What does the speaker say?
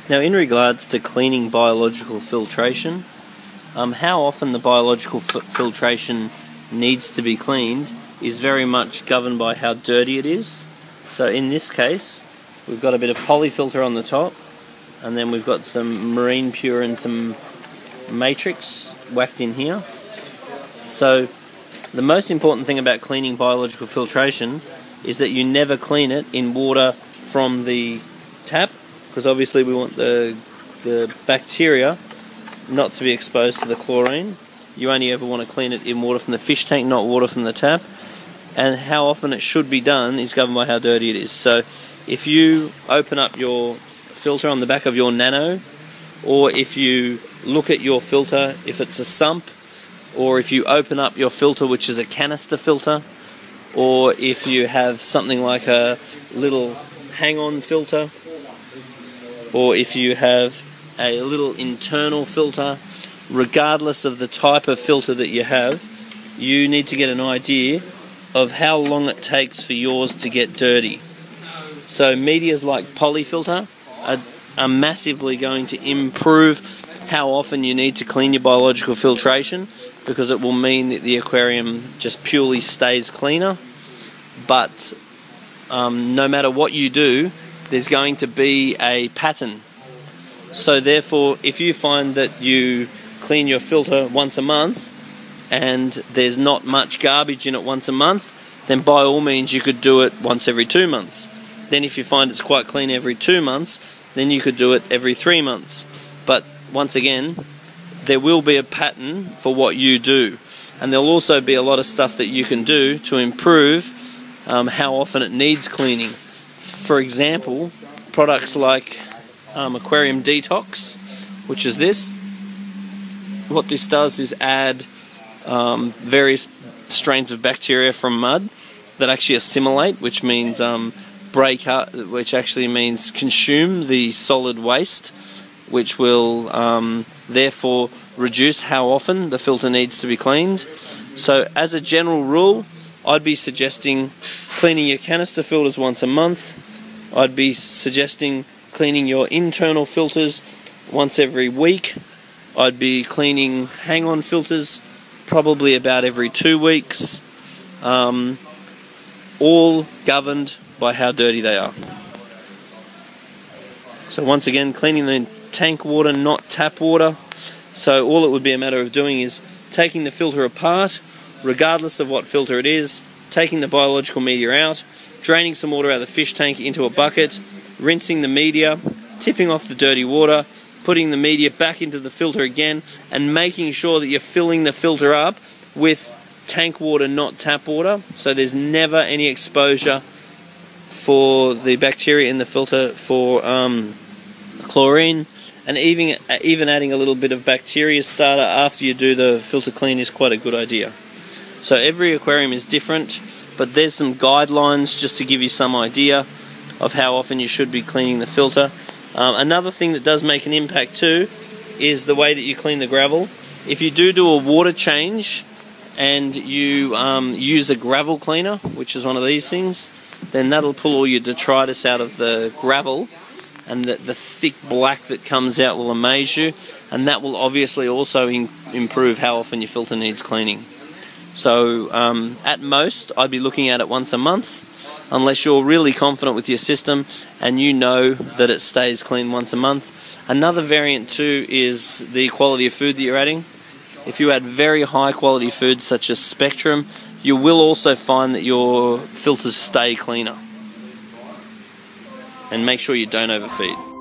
Now, in regards to cleaning biological filtration, how often the biological filtration needs to be cleaned is very much governed by how dirty it is. So in this case, we've got a bit of polyfilter on the top, and then we've got some marine pure and some matrix whacked in here. So the most important thing about cleaning biological filtration is that you never clean it in water from the tap, because obviously we want the bacteria not to be exposed to the chlorine. You only ever want to clean it in water from the fish tank, not water from the tap. And how often it should be done is governed by how dirty it is. So if you open up your filter on the back of your Nano, or if you look at your filter, if it's a sump, or if you open up your filter which is a canister filter, or if you have something like a little hang-on filter, or if you have a little internal filter, regardless of the type of filter that you have, you need to get an idea of how long it takes for yours to get dirty. So medias like polyfilter are massively going to improve how often you need to clean your biological filtration, because it will mean that the aquarium just purely stays cleaner. But no matter what you do, there's going to be a pattern. So therefore, if you find that you clean your filter once a month and there's not much garbage in it once a month, then by all means you could do it once every 2 months. Then if you find it's quite clean every 2 months, then you could do it every 3 months. But once again, there will be a pattern for what you do, and there'll also be a lot of stuff that you can do to improve how often it needs cleaning. For example, products like Aquarium Detox, which is this. What this does is add various strains of bacteria from mud that actually assimilate, which means break up, which actually means consume the solid waste, which will therefore reduce how often the filter needs to be cleaned. So as a general rule, I'd be suggesting cleaning your canister filters once a month. I'd be suggesting cleaning your internal filters once every week. I'd be cleaning hang-on filters probably about every 2 weeks, all governed by how dirty they are. So once again, cleaning the tank water, not tap water. So all it would be a matter of doing is taking the filter apart, regardless of what filter it is, taking the biological media out, draining some water out of the fish tank into a bucket, rinsing the media, tipping off the dirty water, putting the media back into the filter again, and making sure that you're filling the filter up with tank water, not tap water, so there's never any exposure for the bacteria in the filter for chlorine. And even adding a little bit of bacteria starter after you do the filter clean is quite a good idea. So every aquarium is different, but there's some guidelines just to give you some idea of how often you should be cleaning the filter. Another thing that does make an impact too is the way that you clean the gravel. If you do a water change and you use a gravel cleaner, which is one of these things, then that'll pull all your detritus out of the gravel, and the thick black that comes out will amaze you, and that will obviously also improve how often your filter needs cleaning. So at most I'd be looking at it once a month, unless you're really confident with your system and you know that it stays clean once a month. Another variant too is the quality of food that you're adding. If you add very high quality food such as Spectrum, you will also find that your filters stay cleaner. And make sure you don't overfeed.